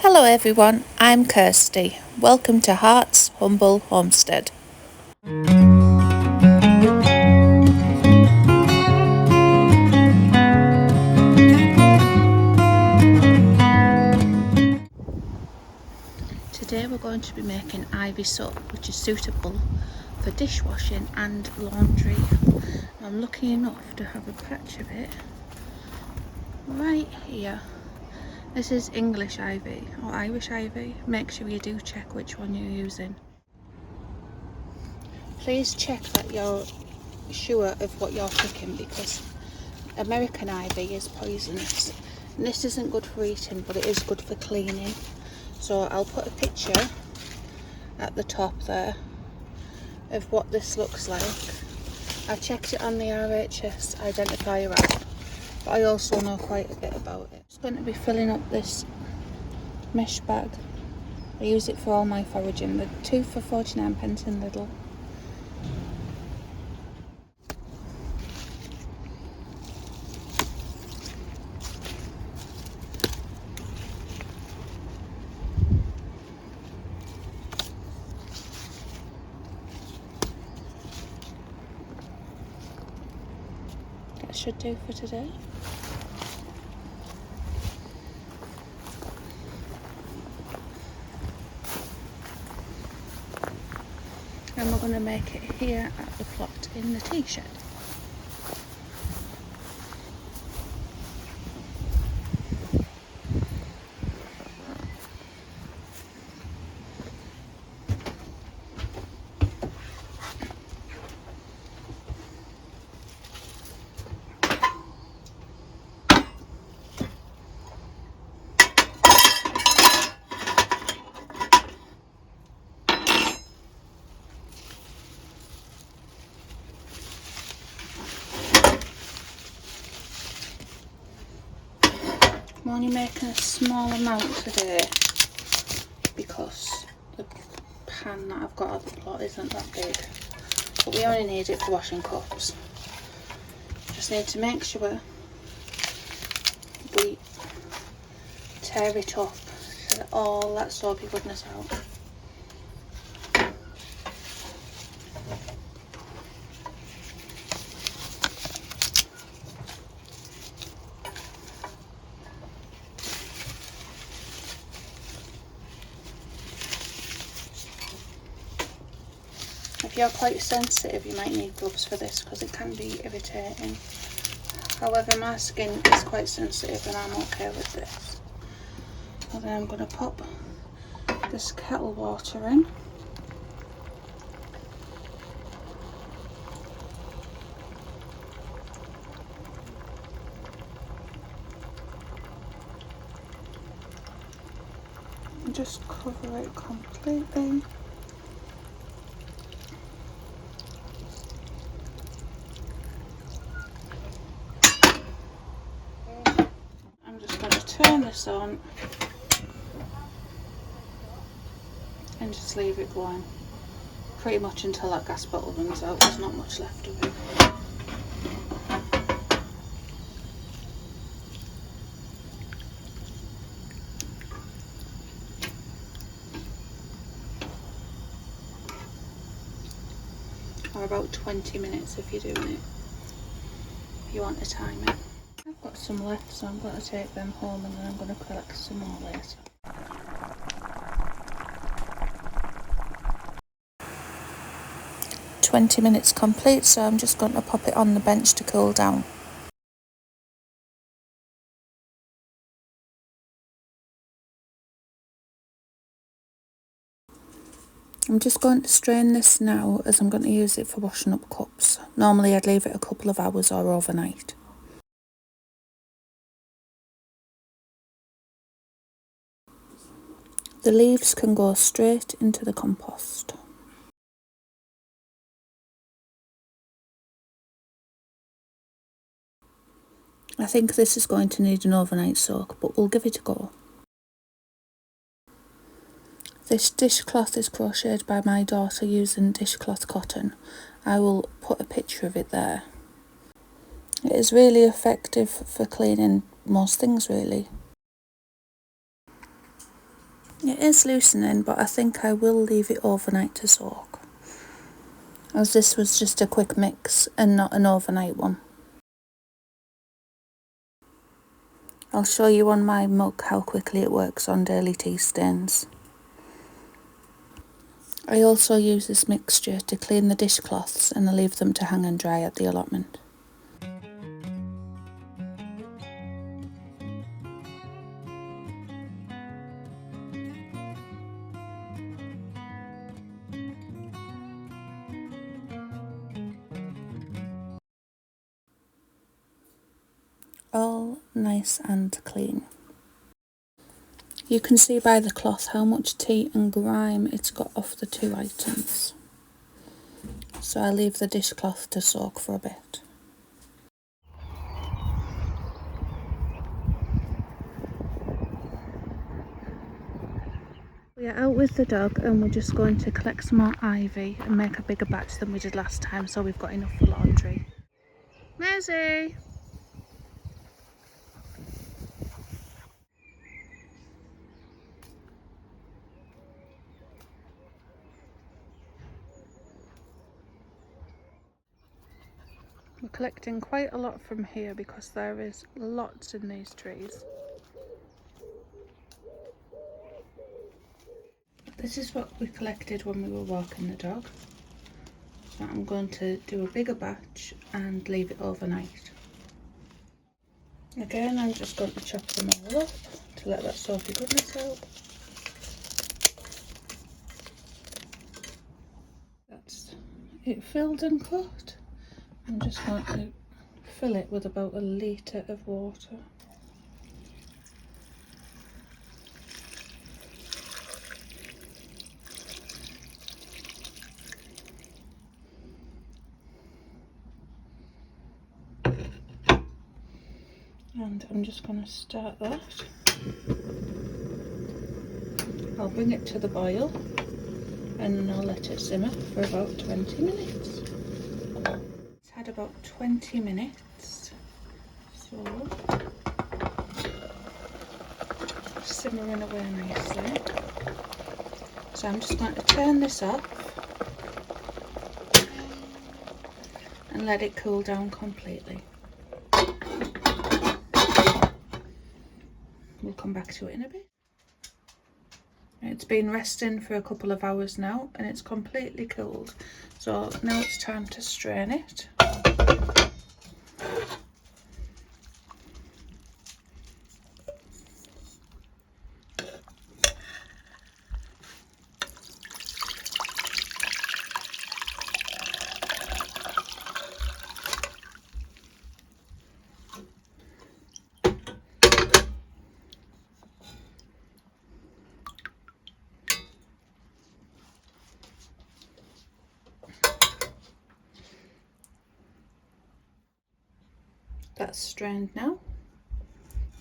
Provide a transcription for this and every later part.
Hello everyone, I'm Kirsty. Welcome to Heart's Humble Homestead. Today we're going to be making ivy soap, which is suitable for dishwashing and laundry. I'm lucky enough to have a patch of it right here. This is English ivy or Irish ivy. Make sure you do check which one you're using. Please check that you're sure of what you're picking, because American ivy is poisonous. And this isn't good for eating, but it is good for cleaning. So I'll put a picture at the top there of what this looks like. I checked it on the RHS identifier app, but I also know quite a bit about it. I'm going to be filling up this mesh bag. I use it for all my foraging. The 2 for 49p in Lidl. That should do for today. And we're going to make it here at the plot in the tea shed. I'm only making a small amount today because the pan that I've got at the plot isn't that big, but we only need it for washing cups. Just need to make sure we tear it up so that all that soapy goodness out. If you're quite sensitive, you might need gloves for this because it can be irritating. However, my skin is quite sensitive and I'm okay with this. And then I'm going to pop this kettle water in. And just cover it completely. Turn this on and just leave it going pretty much until that gas bottle runs out. There's not much left of it. Or about 20 minutes if you're doing it, if you want to time it. I've got some left, so I'm going to take them home and then I'm going to collect some more later. "20 minutes complete, so I'm just going to pop it on the bench to cool down. I'm just going to strain this now as I'm going to use it for washing up cups. Normally I'd leave it a couple of hours or overnight. The leaves can go straight into the compost. I think this is going to need an overnight soak, but we'll give it a go. This dishcloth is crocheted by my daughter using dishcloth cotton. I will put a picture of it there. It is really effective for cleaning most things really. It is loosening, but I think I will leave it overnight to soak, as this was just a quick mix and not an overnight one. I'll show you on my mug how quickly it works on daily tea stains. I also use this mixture to clean the dishcloths and I leave them to hang and dry at the allotment. All nice and clean. You can see by the cloth how much tea and grime it's got off the two items. So I leave the dishcloth to soak for a bit. We are out with the dog and we're just going to collect some more ivy and make a bigger batch than we did last time, so we've got enough for laundry. Maisie! We're collecting quite a lot from here because there is lots in these trees. This is what we collected when we were walking the dog. So I'm going to do a bigger batch and leave it overnight. Again, I'm just going to chop them all up to let that soapy goodness out. That's it filled and cut. I'm just going to fill it with about 1 litre of water. And I'm just going to start that. I'll bring it to the boil and then I'll let it simmer for about 20 minutes. It's had about 20 minutes, so simmering away nicely. So I'm just going to turn this off and let it cool down completely. We'll come back to it in a bit. It's been resting for a couple of hours now and it's completely cooled. So now it's time to strain it. That's strained now,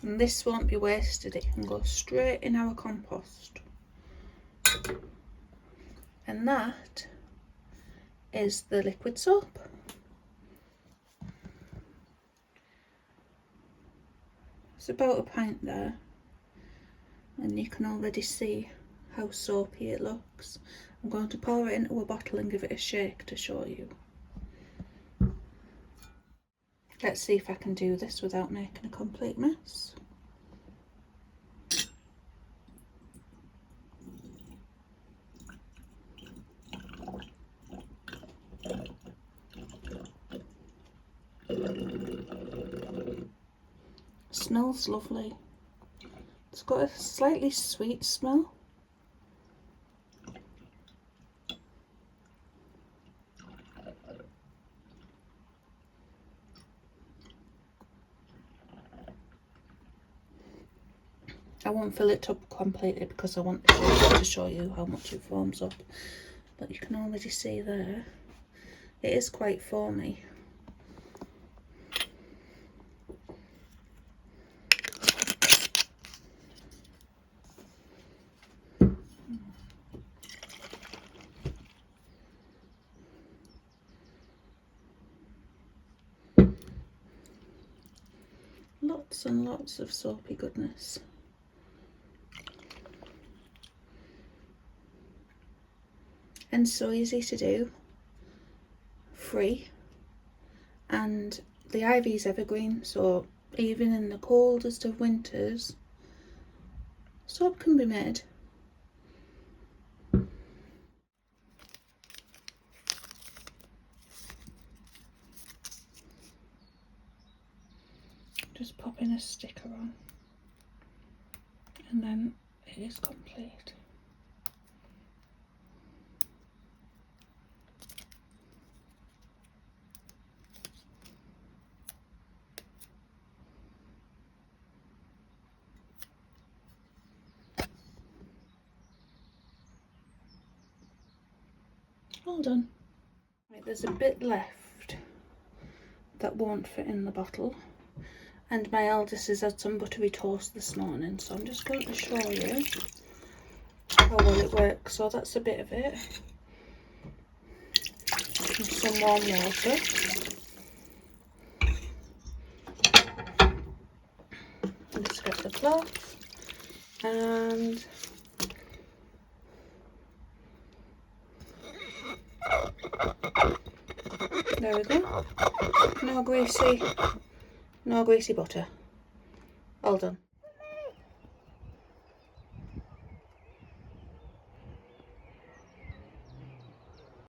and this won't be wasted, it can go straight in our compost. And that is the liquid soap. It's about a pint there, and you can already see how soapy it looks. I'm going to pour it into a bottle and give it a shake to show you. Let's see if I can do this without making a complete mess. Smells lovely. It's got a slightly sweet smell. I won't fill it up completely because I want to show you how much it foams up, but you can already see there it is quite foamy. Lots and lots of soapy goodness. and so easy to do, free, and the ivy's evergreen, so even in the coldest of winters soap can be made. Just popping a sticker on and then it is complete. All done. Right, there's a bit left that won't fit in the bottle, and my eldest has had some buttery toast this morning, so I'm just going to show you how well it works. So that's a bit of it, and some warm water, and just get the cloth, and there we go. No greasy butter. All done.